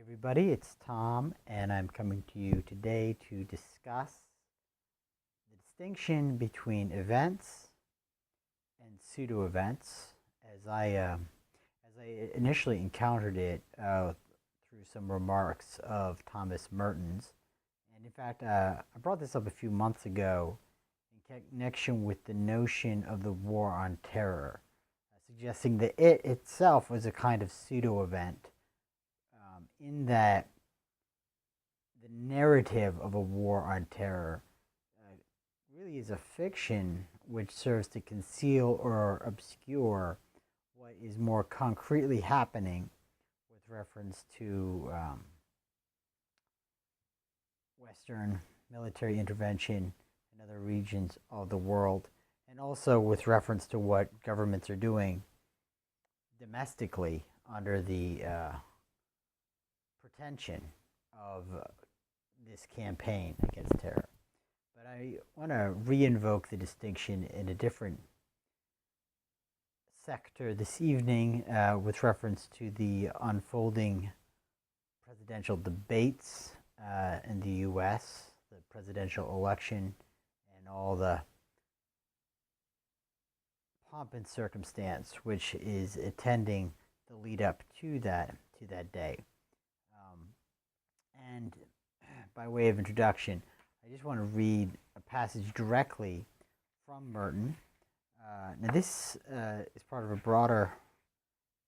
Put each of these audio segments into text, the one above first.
everybody, it's Tom, and I'm coming to you today to discuss the distinction between events and pseudo-events as I initially encountered it through some remarks of Thomas Merton's. And in fact, I brought this up a few months ago in connection with the notion of the war on terror, suggesting that it itself was a kind of pseudo-event in that the narrative of a war on terror really is a fiction which serves to conceal or obscure what is more concretely happening with reference to Western military intervention in other regions of the world, and also with reference to what governments are doing domestically under the pretension of this campaign against terror. But I want to reinvoke the distinction in a different sector this evening with reference to the unfolding presidential debates in the U.S., the presidential election, and all the pomp and circumstance which is attending the lead up to that day. And by way of introduction, I just want to read a passage directly from Merton. Now, this is part of a broader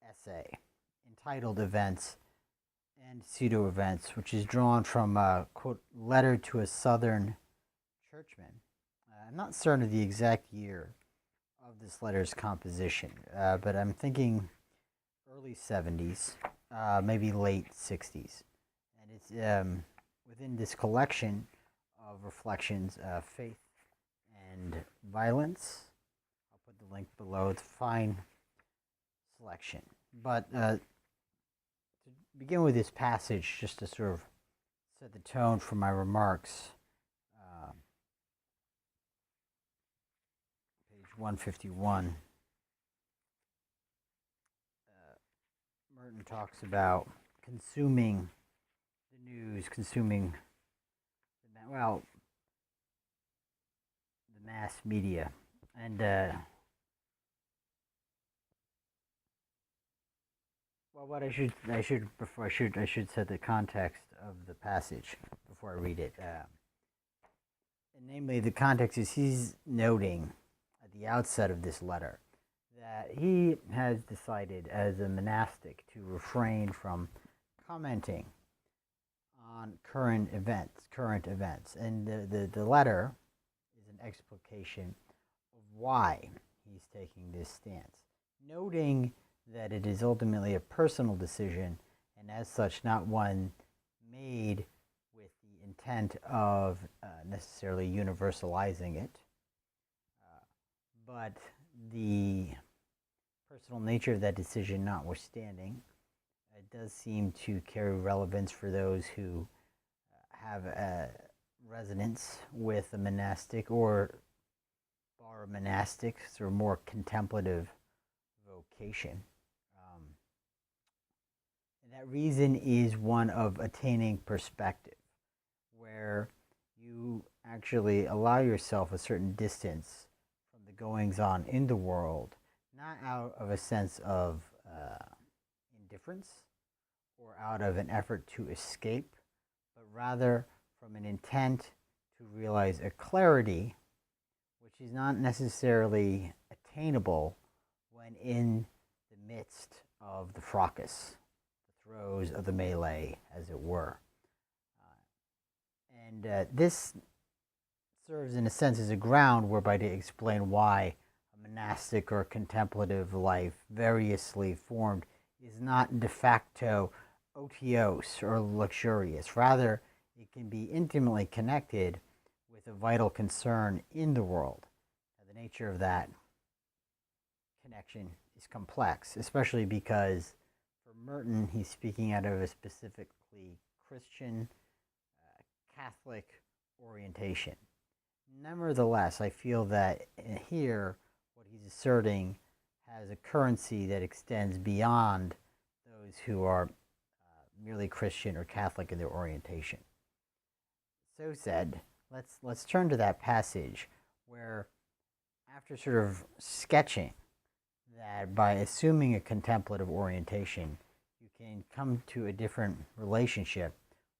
essay entitled Events and Pseudo-Events, which is drawn from a, quote, letter to a Southern Churchman. I'm not certain of the exact year of this letter's composition, but I'm thinking early 70s, maybe late 60s. And it's within this collection of reflections, faith and violence. I'll put the link below. It's a fine selection. But to begin with this passage, just to sort of set the tone for my remarks, page 151, Merton talks about consuming the news, consuming the mass media, and what I should set the context of the passage before I read it. And namely, the context is he's noting at the outset of this letter that he has decided as a monastic to refrain from commenting on current events. And the letter is an explication of why he's taking this stance, noting that it is ultimately a personal decision and as such not one made with the intent of necessarily universalizing it, but the personal nature of that decision notwithstanding, it does seem to carry relevance for those who have a resonance with a monastic or monastics or more contemplative vocation. And that reason is one of attaining perspective, where you actually allow yourself a certain distance from the goings on in the world, not out of a sense of indifference or out of an effort to escape, but rather from an intent to realize a clarity which is not necessarily attainable when in the midst of the fracas, the throes of the melee, as it were. And this serves in a sense as a ground whereby to explain why a monastic or contemplative life, variously formed, is not de facto otiose or luxurious. Rather, it can be intimately connected with a vital concern in the world. Now, the nature of that connection is complex, especially because for Merton, he's speaking out of a specifically Christian, Catholic orientation. Nevertheless, I feel that here, what he's asserting has a currency that extends beyond those who are merely Christian or Catholic in their orientation. So said, let's turn to that passage where, after sort of sketching that by assuming a contemplative orientation, you can come to a different relationship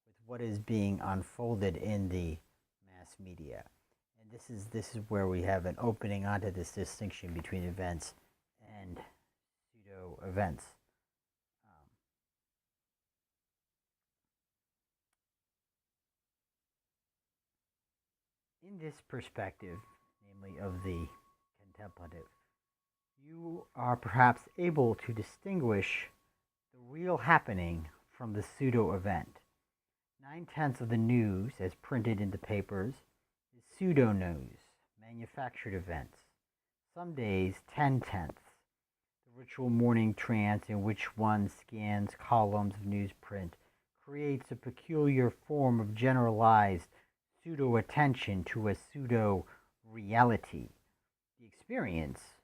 with what is being unfolded in the mass media. And this is where we have an opening onto this distinction between events and pseudo-events. In this perspective, namely of the contemplative, you are perhaps able to distinguish the real happening from the pseudo-event. 9/10 of the news, as printed in the papers, is pseudo-news, manufactured events. Some days, 10/10, the ritual morning trance in which one scans columns of newsprint, creates a peculiar form of generalized pseudo-attention to a pseudo-reality. The experience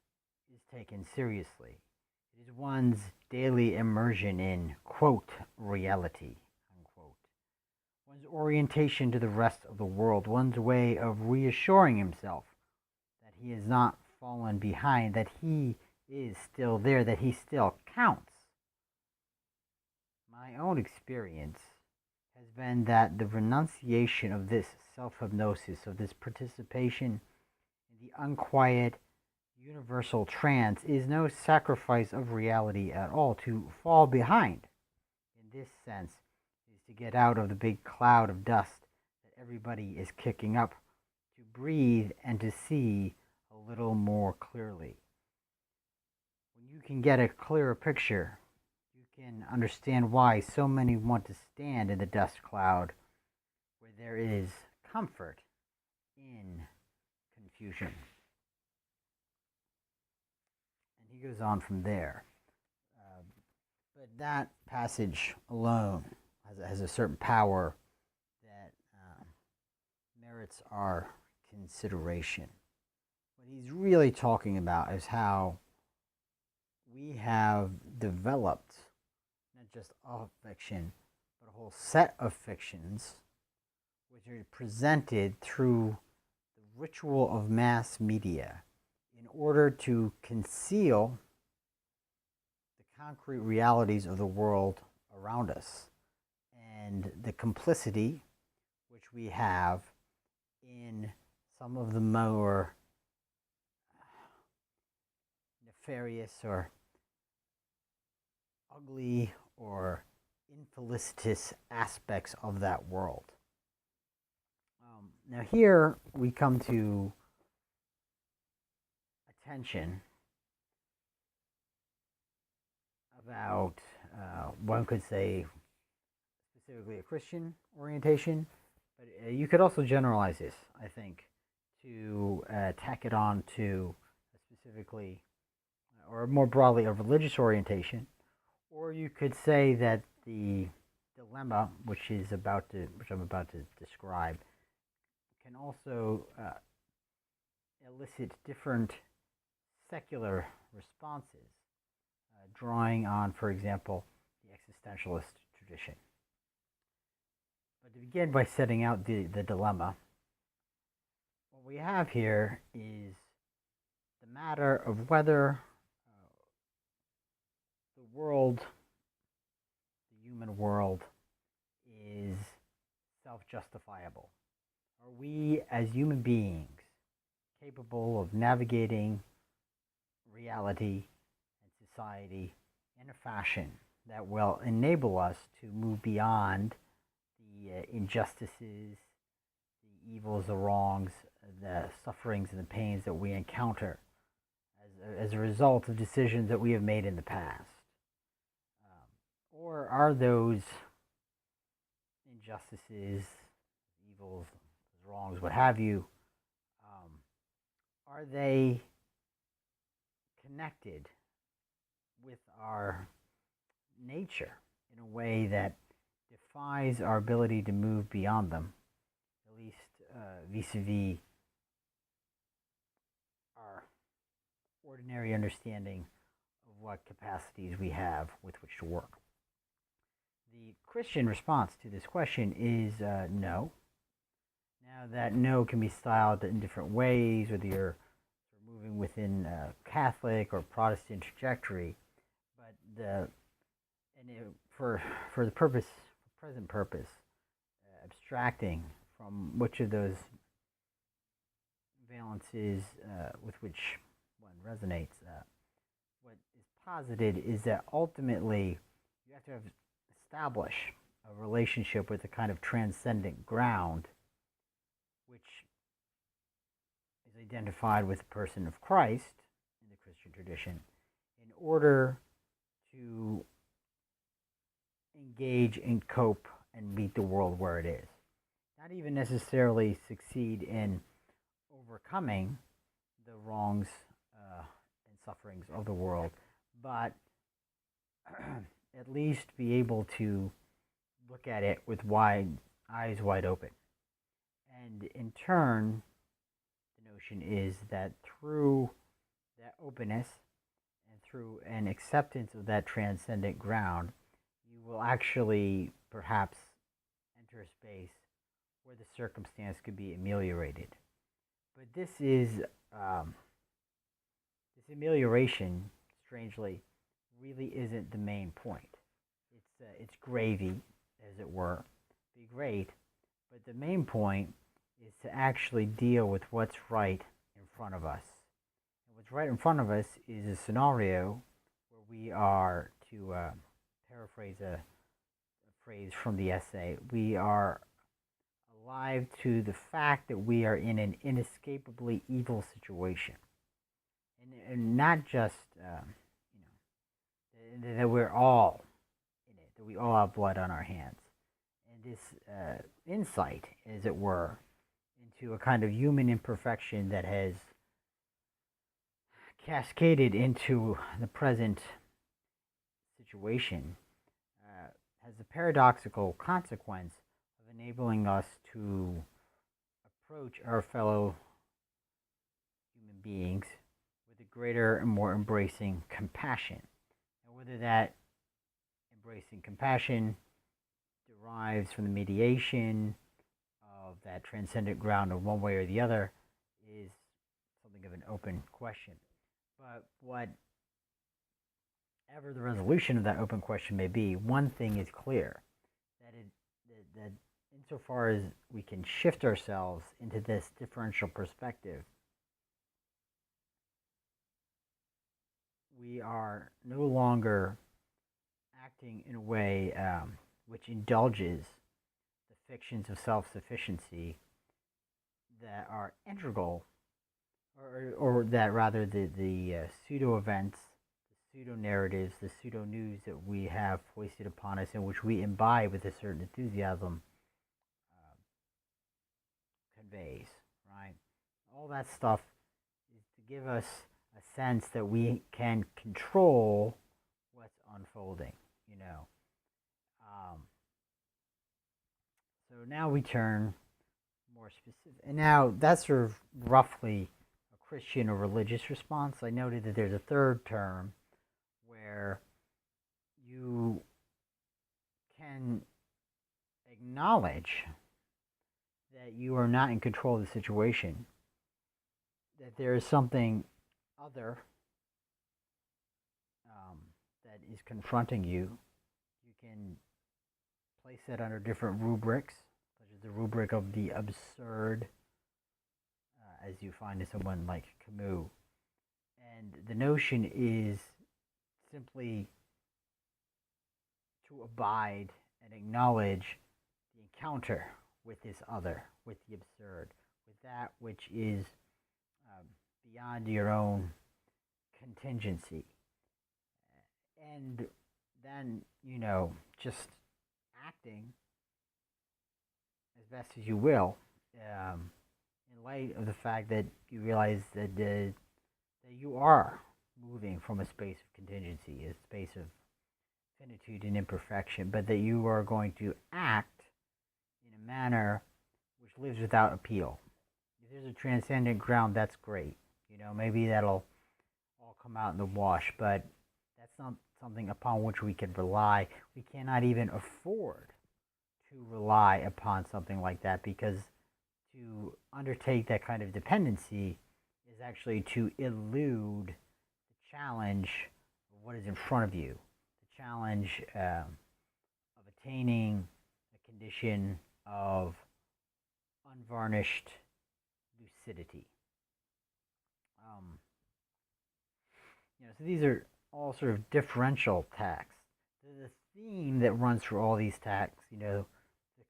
is taken seriously. It is one's daily immersion in, quote, reality, unquote. One's orientation to the rest of the world, one's way of reassuring himself that he has not fallen behind, that he is still there, that he still counts. My own experience has been that the renunciation of this self-hypnosis, of this participation in the unquiet, universal trance, is no sacrifice of reality at all. To fall behind, in this sense, is to get out of the big cloud of dust that everybody is kicking up, to breathe and to see a little more clearly. When you can get a clearer picture, you can understand why so many want to stand in the dust cloud where there is comfort in confusion. And he goes on from there. But that passage alone has a certain power that merits our consideration. What he's really talking about is how we have developed not just a fiction, but a whole set of fictions which are presented through the ritual of mass media in order to conceal the concrete realities of the world around us and the complicity which we have in some of the more nefarious or ugly or infelicitous aspects of that world. Now here we come to attention about, one could say, specifically a Christian orientation, but you could also generalize this, I think, to tack it on to specifically, or more broadly, a religious orientation, or you could say that the dilemma, which I'm about to describe, can also elicit different secular responses, drawing on, for example, the existentialist tradition. But to begin by setting out the dilemma, what we have here is the matter of whether the world, the human world, is self-justifiable. Are we, as human beings, capable of navigating reality and society in a fashion that will enable us to move beyond the injustices, the evils, the wrongs, the sufferings, and the pains that we encounter as a result of decisions that we have made in the past? Or are those injustices, evils, wrongs, what have you, are they connected with our nature in a way that defies our ability to move beyond them, at least vis-a-vis our ordinary understanding of what capacities we have with which to work? The Christian response to this question is no. Now, that no can be styled in different ways, whether you're moving within a Catholic or Protestant trajectory, but for the purpose, for present purpose, abstracting from which of those valences with which one resonates, what is posited is that ultimately you have to establish a relationship with a kind of transcendent ground, which is identified with the person of Christ in the Christian tradition, in order to engage and cope and meet the world where it is. Not even necessarily succeed in overcoming the wrongs and sufferings of the world, but at least be able to look at it with eyes wide open. And in turn, the notion is that through that openness and through an acceptance of that transcendent ground, you will actually perhaps enter a space where the circumstance could be ameliorated. But this amelioration, strangely, really isn't the main point. It's gravy, as it were. Be great, but the main point is to actually deal with what's right in front of us. And what's right in front of us is a scenario where we are, to paraphrase a phrase from the essay, we are alive to the fact that we are in an inescapably evil situation. And not just, that we're all in it, that we all have blood on our hands. And this insight, as it were, into a kind of human imperfection that has cascaded into the present situation has the paradoxical consequence of enabling us to approach our fellow human beings with a greater and more embracing compassion. And whether that embracing compassion derives from the mediation of that transcendent ground of one way or the other is something of an open question. But whatever the resolution of that open question may be, one thing is clear, that insofar as we can shift ourselves into this differential perspective, we are no longer acting in a way which indulges the fictions of self-sufficiency that are integral, or that rather the pseudo-events, the pseudo-narratives, the pseudo-news that we have foisted upon us and which we imbibe with a certain enthusiasm conveys, right? All that stuff is to give us a sense that we can control what's unfolding, So now we turn more specific. And now that's sort of roughly a Christian or religious response. I noted that there's a third term where you can acknowledge that you are not in control of the situation, that there is something other that is confronting you. You can place it under different rubrics, such as the rubric of the absurd, as you find in someone like Camus. And the notion is simply to abide and acknowledge the encounter with this other, with the absurd, with that which is beyond your own contingency. And then, just acting as best as you will, in light of the fact that you realize that you are moving from a space of contingency, a space of finitude and imperfection, but that you are going to act in a manner which lives without appeal. If there's a transcendent ground, that's great. Maybe that'll all come out in the wash, but that's not something upon which we can rely. We cannot even afford to rely upon something like that, because to undertake that kind of dependency is actually to elude the challenge of what is in front of you, the challenge of attaining a condition of unvarnished lucidity. So these are all sort of differential texts. The theme that runs through all these texts, the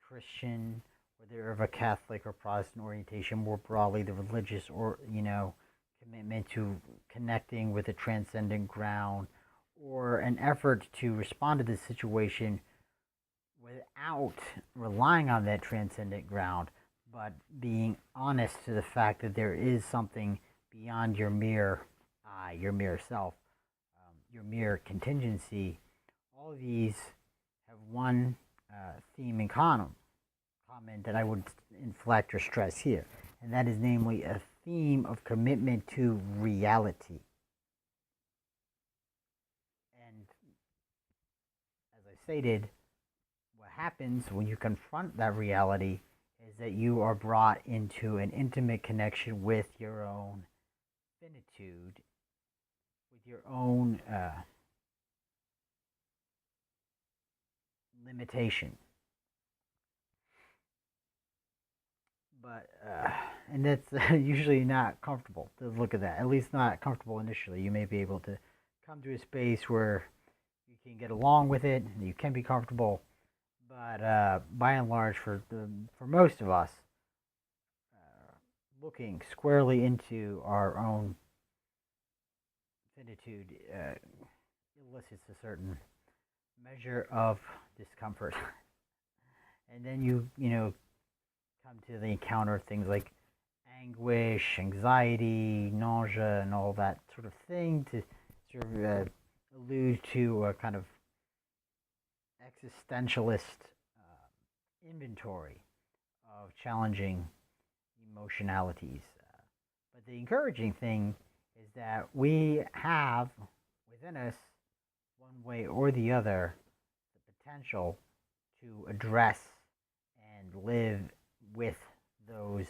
Christian, whether of a Catholic or Protestant orientation, more broadly, the religious or commitment to connecting with a transcendent ground, or an effort to respond to this situation without relying on that transcendent ground, but being honest to the fact that there is something beyond your mere I, your mere self, your mere contingency. All of these have one theme in common that I would inflect or stress here, and that is namely a theme of commitment to reality. And as I stated, what happens when you confront that reality is that you are brought into an intimate connection with your own finitude, with your own limitation. But and that's usually not comfortable to look at that. At least not comfortable initially. You may be able to come to a space where you can get along with it, and you can be comfortable. But by and large, for most of us, looking squarely into our own finitude elicits a certain measure of discomfort, and then you come to the encounter of things like anguish, anxiety, nausea, and all that sort of thing, to sort of allude to a kind of existentialist inventory of challenging emotionalities. But the encouraging thing is that we have within us, one way or the other, the potential to address and live with those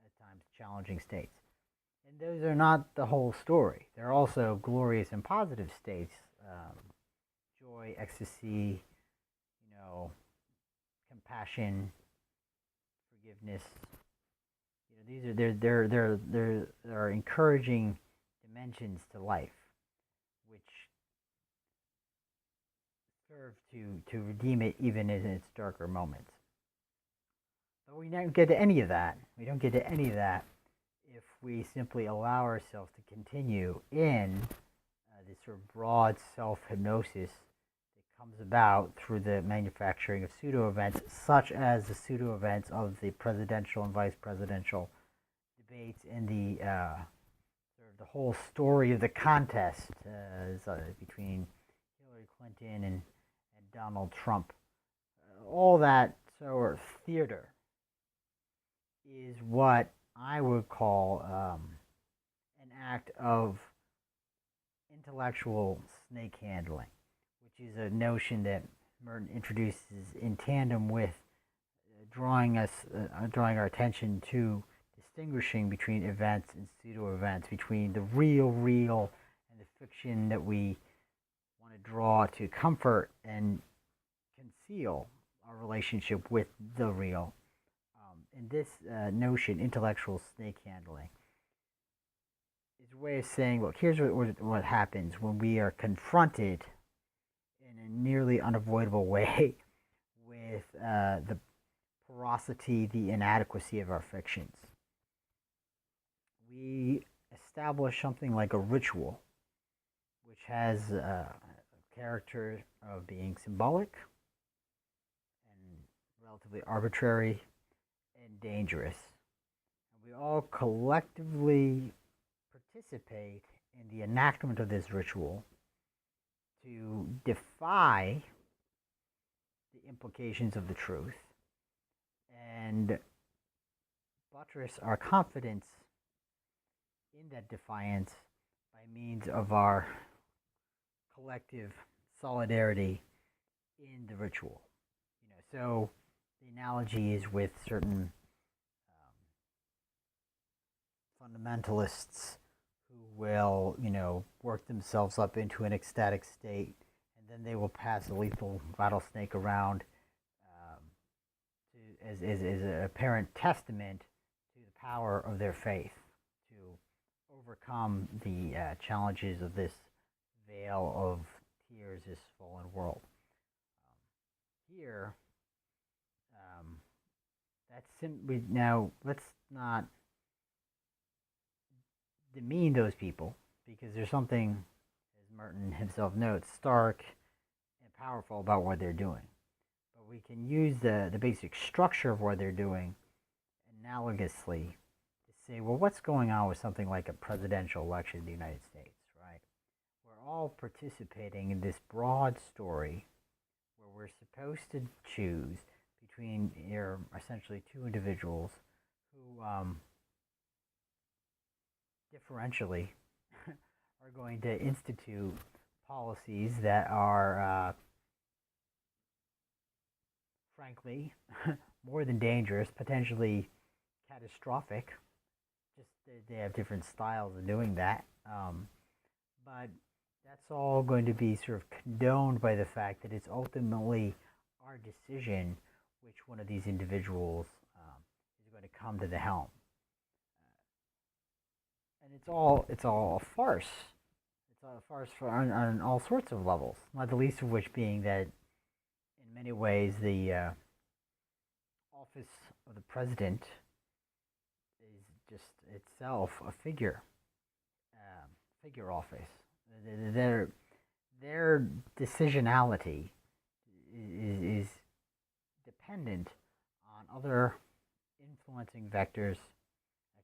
at times challenging states. And those are not the whole story. They're also glorious and positive states, joy, ecstasy, compassion, forgiveness. These are encouraging dimensions to life, which serve to redeem it even in its darker moments. But we don't get to any of that. We don't get to any of that if we simply allow ourselves to continue in this sort of broad self-hypnosis that comes about through the manufacturing of pseudo-events, such as the pseudo-events of the presidential and vice presidential debates, and the sort of the whole story of the contest between Hillary Clinton and Donald Trump. All that sort of theater is what I would call an act of intellectual snake handling, which is a notion that Merton introduces in tandem with drawing our attention to distinguishing between events and pseudo-events, between the real and the fiction that we want to draw to comfort and conceal our relationship with the real. And this notion, intellectual snake handling, is a way of saying, look, here's what happens when we are confronted in a nearly unavoidable way with the porosity, the inadequacy of our fictions. We establish something like a ritual, which has a character of being symbolic and relatively arbitrary and dangerous. And we all collectively participate in the enactment of this ritual to defy the implications of the truth and buttress our confidence in that defiance by means of our collective solidarity in the ritual. So the analogy is with certain fundamentalists who will, work themselves up into an ecstatic state, and then they will pass a lethal rattlesnake around as an apparent testament to the power of their faith to overcome the challenges of this veil of tears, this fallen world. Here, that's simply now. Let's not demean those people, because there's something, as Merton himself notes, stark and powerful about what they're doing. But we can use the basic structure of what they're doing analogously to say, well, what's going on with something like a presidential election in the United States, right? We're all participating in this broad story where we're supposed to choose between essentially two individuals who differentially are going to institute policies that are, frankly, more than dangerous, potentially catastrophic. Just they have different styles of doing that. But that's all going to be sort of condoned by the fact that it's ultimately our decision which one of these individuals is going to come to the helm. And it's all a farce. It's a farce on all sorts of levels, not the least of which being that in many ways the office of the president is just itself a figure office. Their decisionality is dependent on other influencing vectors,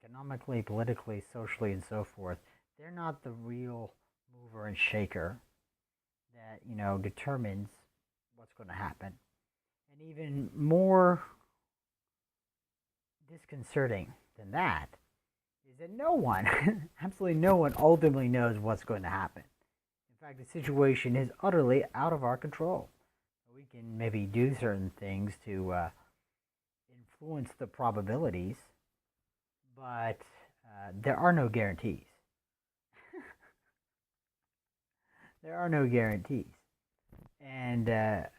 economically, politically, socially, and so forth. They're not the real mover and shaker that determines what's going to happen. And even more disconcerting than that is that no one, absolutely no one, ultimately knows what's going to happen. In fact, the situation is utterly out of our control. We can maybe do certain things to influence the probabilities, but there are no guarantees. There are no guarantees. And there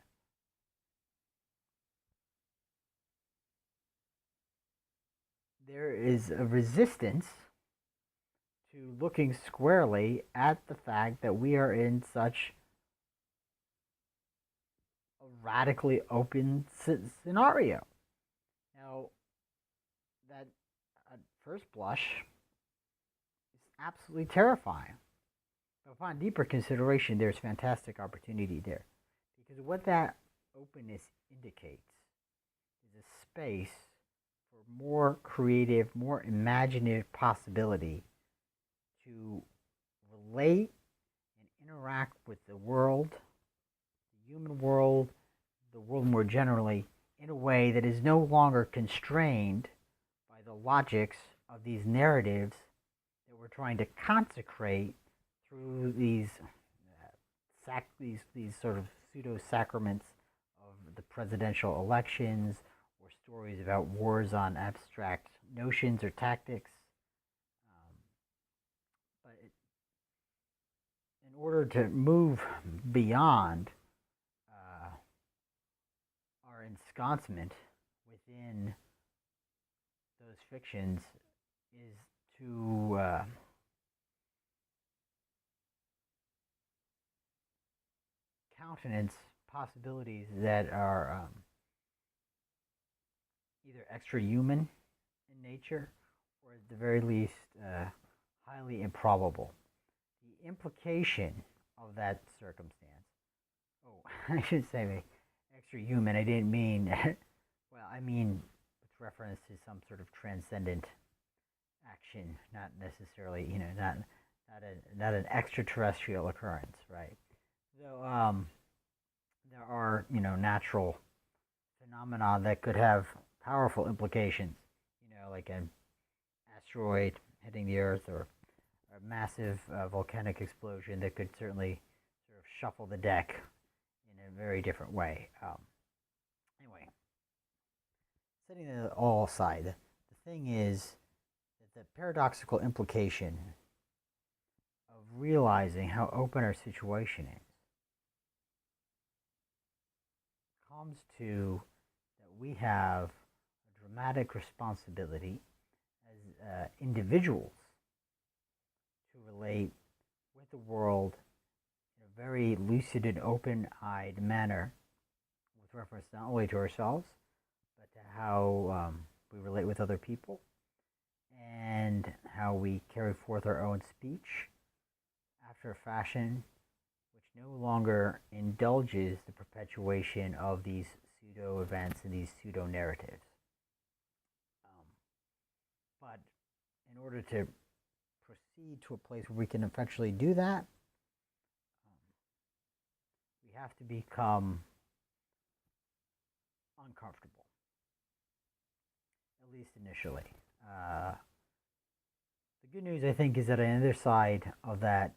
is a resistance to looking squarely at the fact that we are in such a radically open scenario. Now, that at first blush is absolutely terrifying. But upon deeper consideration, there's fantastic opportunity there. Because what that openness indicates is a space for more creative, more imaginative possibility to relate and interact with the world, the human world, the world more generally, in a way that is no longer constrained by the logics of these narratives that we're trying to consecrate through these sort of pseudo sacraments of the presidential elections, or stories about wars on abstract notions or tactics. But in order to move beyond our ensconcement within those fictions is to countenance possibilities that are either extra-human in nature, or at the very least highly improbable. The implication of that circumstance, I should say extra-human, I didn't mean, well, I mean with reference to some sort of transcendent action, not necessarily, not an extraterrestrial occurrence, right? So there are, natural phenomena that could have powerful implications, like an asteroid hitting the Earth, or a massive volcanic explosion that could certainly sort of shuffle the deck in a very different way. Anyway, setting it all aside, the thing is that the paradoxical implication of realizing how open our situation is comes to that we have a dramatic responsibility as individuals to relate with the world in a very lucid and open-eyed manner with reference not only to ourselves, but to how we relate with other people and how we carry forth our own speech after a fashion which no longer indulges the perpetuation of these pseudo-events and these pseudo-narratives. But in order to proceed to a place where we can effectually do that, we have to become uncomfortable, at least initially. The good news, I think, is that on the other side of that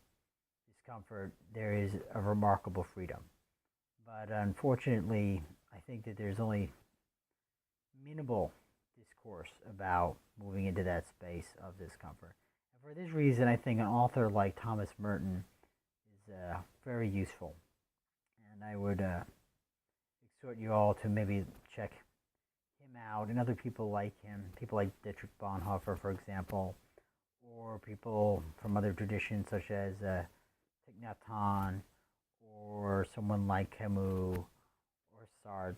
discomfort, there is a remarkable freedom. But unfortunately, I think that there's only minimal discourse about moving into that space of discomfort. And for this reason, I think an author like Thomas Merton is very useful. And I would exhort you all to maybe check him out and other people like him, people like Dietrich Bonhoeffer, for example, or people from other traditions such as Thich Nhat Hanh, or someone like Camus, or Sartre,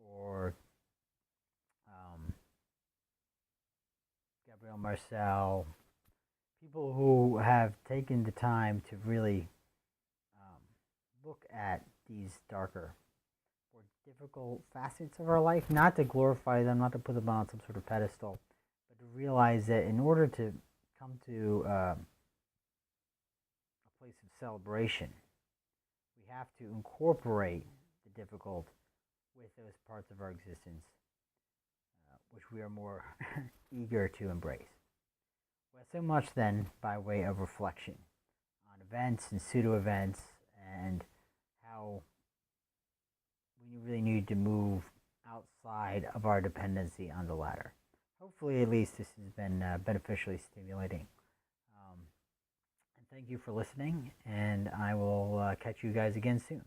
or Gabriel Marcel, people who have taken the time to really look at these darker, more difficult facets of our life, not to glorify them, not to put them on some sort of pedestal, but to realize that in order to come to a place of celebration, we have to incorporate the difficult with those parts of our existence which we are more eager to embrace. Well, so much then by way of reflection on events and pseudo-events and how we really need to move outside of our dependency on the latter. Hopefully, at least, this has been beneficially stimulating. And thank you for listening, and I will catch you guys again soon.